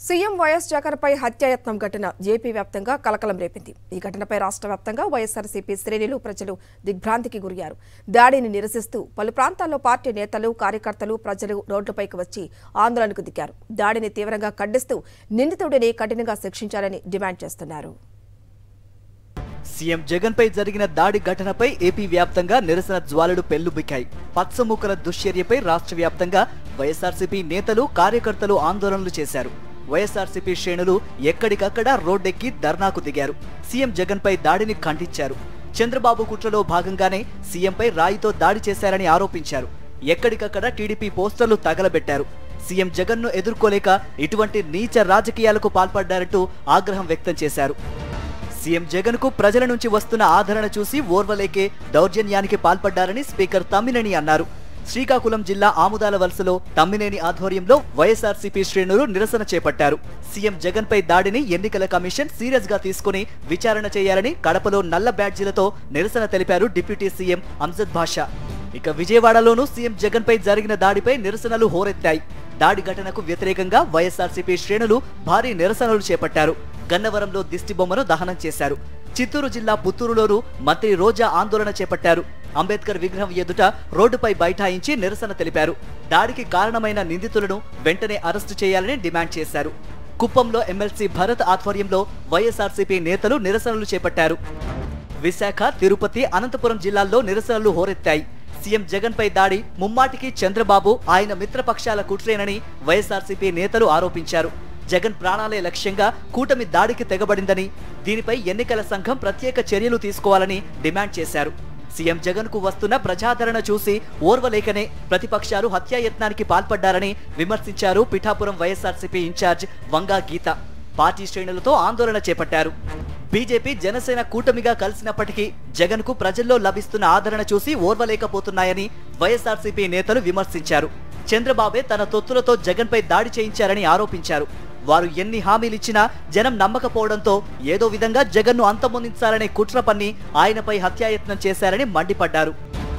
CM YS జగన్పై హత్యాయత్నం ఘటన ఏపీ వ్యాప్తంగా కలకలం రేపింది. ఈ ఘటనపై రాష్ట్ర వ్యాప్తంగా వైఎస్ఆర్సీపీ శ్రేణులు ప్రజలు దిగ్భ్రాంతికి గురయ్యారు. దాడిని నిరసిస్తూ పలు ప్రాంతాల్లో పార్టీ నేతలు, కార్యకర్తలు, ప్రజలు రోడ్లపైకి వచ్చి ఆందోళనకు దిగారు. దాడిని తీవ్రంగా ఖండిస్తూ నిందితుడిని కఠినంగా శిక్షించాలని డిమాండ్ చేస్తున్నారు. సీఎం జగన్పై జరిగిన దాడి ఘటనపై ఏపీ వ్యాప్తంగా నిరసన జ్వాలలు పెల్లుబికాయి. పచ్చముక్కల దుశ్చర్యపై రాష్ట్ర వ్యాప్తంగా వైఎస్ఆర్సీపీ నేతలు, కార్యకర్తలు ఆందోళనలు చేశారు. వైఎస్ఆర్సీపీ శ్రేణులు ఎక్కడికక్కడ రోడ్డెక్కి ధర్నాకు దిగారు. సీఎం జగన్పై దాడిని ఖండించారు. చంద్రబాబు కుట్రలో భాగంగానే సీఎంపై రాయితో దాడి చేశారని ఆరోపించారు. ఎక్కడికక్కడ టీడీపీ పోస్టర్లు తగలబెట్టారు. సీఎం జగన్ను ఎదుర్కోలేక ఇటువంటి నీచ రాజకీయాలకు పాల్పడ్డారంటూ ఆగ్రహం వ్యక్తం చేశారు. సీఎం జగన్కు ప్రజల నుంచి వస్తున్న ఆదరణ చూసి ఓర్వలేకే దౌర్జన్యానికి పాల్పడ్డారని స్పీకర్ తమ్మినేని అన్నారు. శ్రీకాకుళం జిల్లా ఆముదాల వలసలో తమ్మినేని ఆధ్వర్యంలో వైఎస్ఆర్సీపీ శ్రేణులు నిరసన చేపట్టారు. సీఎం జగన్పై దాడిని ఎన్నికల కమిషన్ సీరియస్ గా తీసుకుని విచారణ చేయాలని కడపలో నల్ల బ్యాడ్జీలతో నిరసన తెలిపారు డిప్యూటీ సీఎం అంజద్ బాషా. ఇక విజయవాడలోనూ సీఎం జగన్పై జరిగిన దాడిపై నిరసనలు హోరెత్తాయి. దాడి ఘటనకు వ్యతిరేకంగా వైఎస్ఆర్సీపీ శ్రేణులు భారీ నిరసనలు చేపట్టారు. గన్నవరంలో దిష్టిబొమ్మను దహనం చేశారు. చిత్తూరు జిల్లా పుత్తూరులోనూ మంత్రి రోజా ఆందోళన చేపట్టారు. అంబేద్కర్ విగ్రహం ఎదుట రోడ్డుపై బైఠాయించి నిరసన తెలిపారు. దాడికి కారణమైన నిందితులను వెంటనే అరెస్టు చేయాలని డిమాండ్ చేశారు. కుప్పంలో ఎమ్మెల్సీ భరత్ ఆధ్వర్యంలో వైఎస్ఆర్సీపీ నేతలు నిరసనలు చేపట్టారు. విశాఖ, తిరుపతి, అనంతపురం జిల్లాల్లో నిరసనలు హోరెత్తాయి. సీఎం జగన్పై దాడి ముమ్మాటికి చంద్రబాబు, ఆయన మిత్రపక్షాల కుట్రేనని వైఎస్ఆర్సీపీ నేతలు ఆరోపించారు. జగన్ ప్రాణాలే లక్ష్యంగా కూటమి దాడికి తెగబడిందని, దీనిపై ఎన్నికల సంఘం ప్రత్యేక చర్యలు తీసుకోవాలని డిమాండ్ చేశారు. సీఎం జగన్ కు వస్తున్న ప్రజాదరణ చూసి ఓర్వలేకనే ప్రతిపక్షాలు హత్యాయత్నానికి పాల్పడ్డారని విమర్శించారు పిఠాపురం వైఎస్ఆర్సీపీ ఇన్ఛార్జ్ వంగా గీత. పార్టీ శ్రేణులతో ఆందోళన చేపట్టారు. బీజేపీ, జనసేన కూటమిగా కలిసినప్పటికీ జగన్ కు ప్రజల్లో లభిస్తున్న ఆదరణ చూసి ఓర్వలేకపోతున్నాయని వైఎస్ఆర్సీపీ నేతలు విమర్శించారు. చంద్రబాబే తన తొత్తులతో జగన్పై దాడి చేయించారని ఆరోపించారు. వారు ఎన్ని హామీలిచ్చినా జనం నమ్మకపోవడంతో ఏదో విధంగా జగన్ను అంతమొందించాలనే కుట్ర పన్ని ఆయనపై హత్యాయత్నం చేశారని మండిపడ్డారు.